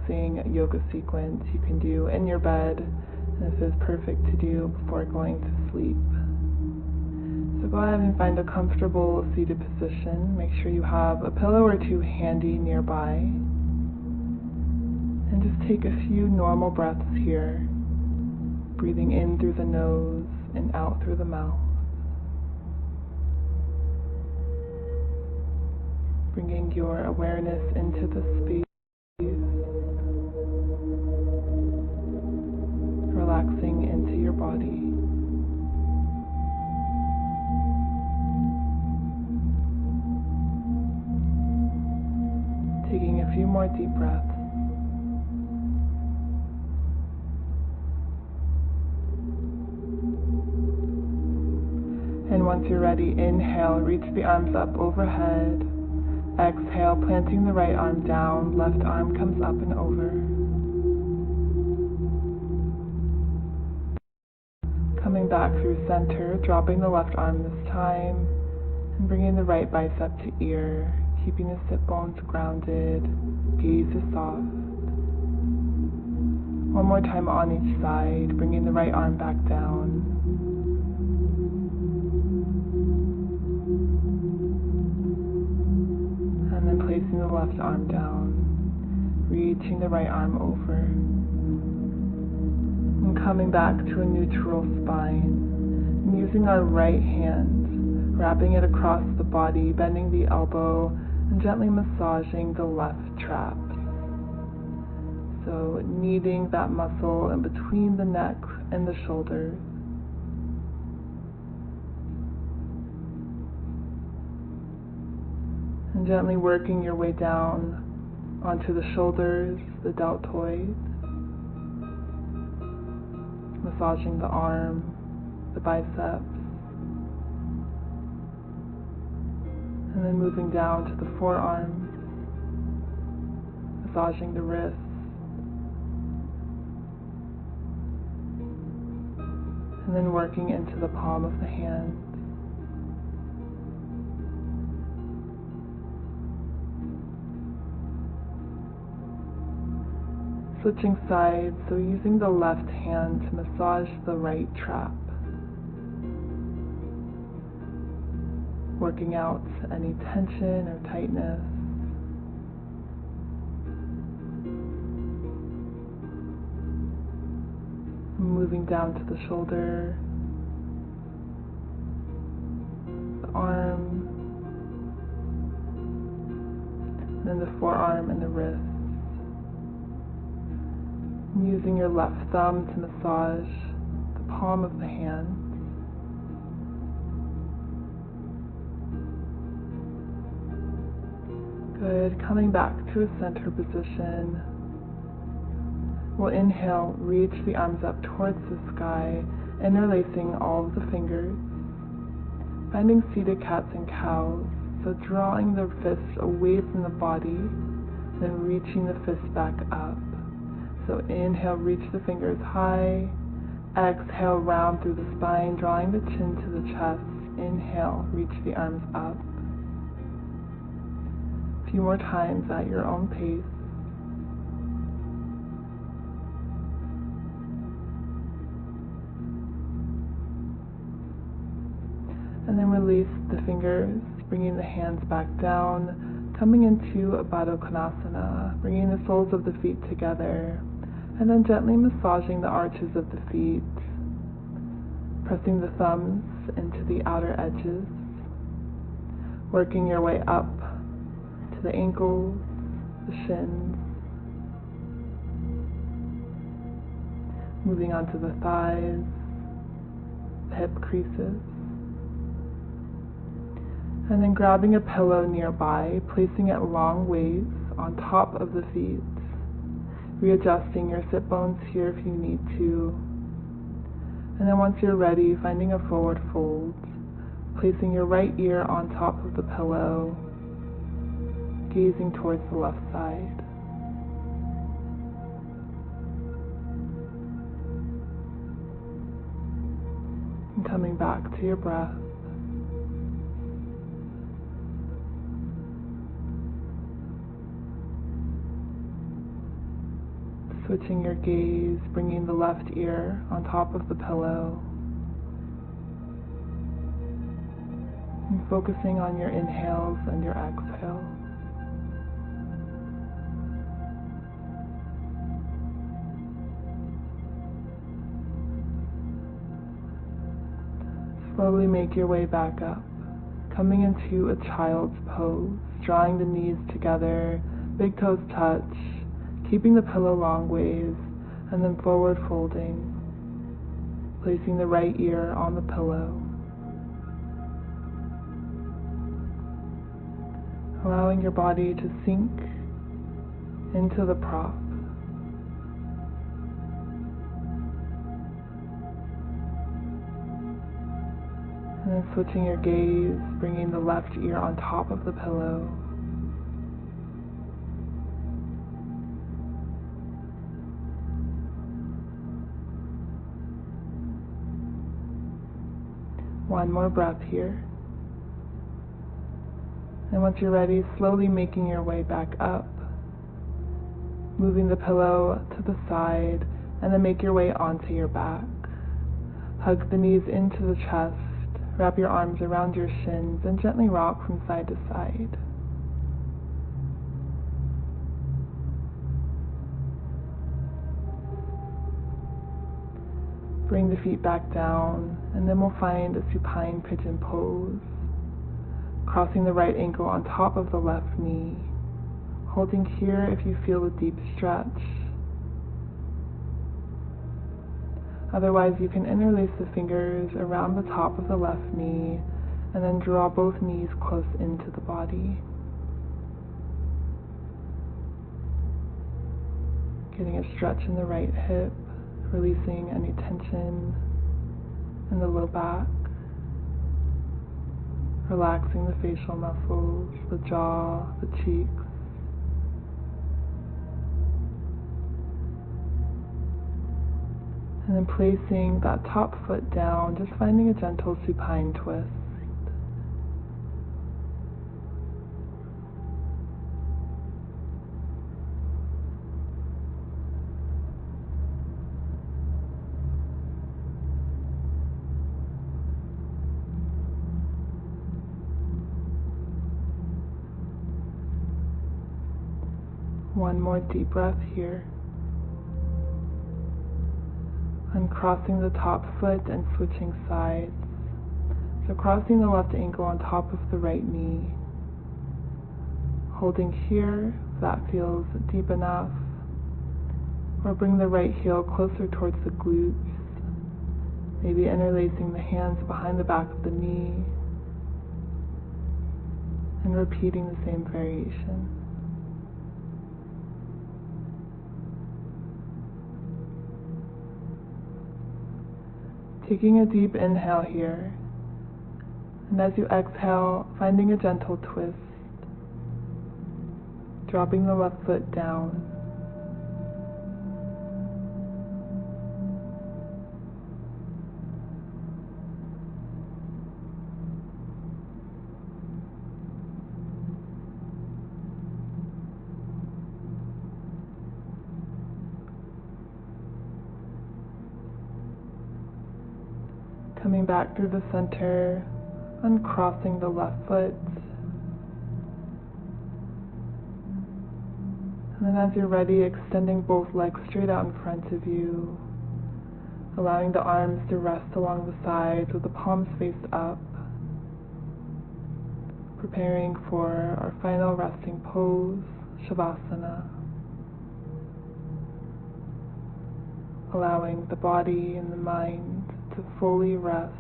relaxing yoga sequence you can do in your bed, and this is perfect to do before going to sleep. So go ahead and find a comfortable seated position. Make sure you have a pillow or two handy nearby. And just take a few normal breaths here, breathing in through the nose and out through the mouth. Bringing your awareness into the space, relaxing into your body. Taking a few more deep breaths. And once you're ready, inhale, reach the arms up overhead. Exhale, planting the right arm down, left arm comes up and over. Coming back through center, dropping the left arm this time, and bringing the right bicep to ear, keeping the sit bones grounded, gaze is soft. One more time on each side, bringing the right arm back down. And then placing the left arm down, reaching the right arm over. And coming back to a neutral spine, and using our right hand, wrapping it across the body, bending the elbow, and gently massaging the left trap. So kneading that muscle in between the neck and the shoulders. And gently working your way down onto the shoulders, the deltoids, massaging the arm, the biceps, and then moving down to the forearms, massaging the wrists, and then working into the palm of the hand. Switching sides, so using the left hand to massage the right trap. Working out any tension or tightness. Moving down to the shoulder, the arm, and then the forearm and the wrist. Using your left thumb to massage the palm of the hand. Good. Coming back to a center position. We'll inhale, reach the arms up towards the sky, interlacing all of the fingers. Finding seated cats and cows. So drawing the fists away from the body, then reaching the fists back up. So inhale, reach the fingers high. Exhale, round through the spine, drawing the chin to the chest. Inhale, reach the arms up. A few more times at your own pace. And then release the fingers, bringing the hands back down, coming into a Baddha Konasana, bringing the soles of the feet together. And then gently massaging the arches of the feet, pressing the thumbs into the outer edges, working your way up to the ankles, the shins, moving on to the thighs, the hip creases, and then grabbing a pillow nearby, placing it long ways on top of the feet. Readjusting your sit bones here if you need to. And then once you're ready, finding a forward fold, placing your right ear on top of the pillow, gazing towards the left side. And coming back to your breath. Switching your gaze, bringing the left ear on top of the pillow. And focusing on your inhales and your exhales. Slowly make your way back up, coming into a child's pose, drawing the knees together, big toes touch, keeping the pillow long ways, and then forward folding, placing the right ear on the pillow. Allowing your body to sink into the prop. And then switching your gaze, bringing the left ear on top of the pillow. One more breath here. And once you're ready, slowly making your way back up, moving the pillow to the side, and then make your way onto your back. Hug the knees into the chest. Wrap your arms around your shins and gently rock from side to side. Bring the feet back down, and then we'll find a supine pigeon pose. Crossing the right ankle on top of the left knee. Holding here if you feel a deep stretch. Otherwise, you can interlace the fingers around the top of the left knee and then draw both knees close into the body. Getting a stretch in the right hip, releasing any tension in the low back. Relaxing the facial muscles, the jaw, the cheeks. And then placing that top foot down, just finding a gentle supine twist. One more deep breath here. Uncrossing the top foot and switching sides. So crossing the left ankle on top of the right knee. Holding here if that feels deep enough. Or bring the right heel closer towards the glutes. Maybe interlacing the hands behind the back of the knee. And repeating the same variation. Taking a deep inhale here, and as you exhale, finding a gentle twist, dropping the left foot down, coming back through the center, uncrossing the left foot. And then as you're ready, extending both legs straight out in front of you, allowing the arms to rest along the sides with the palms faced up, preparing for our final resting pose, Shavasana. Allowing the body and the mind to fully rest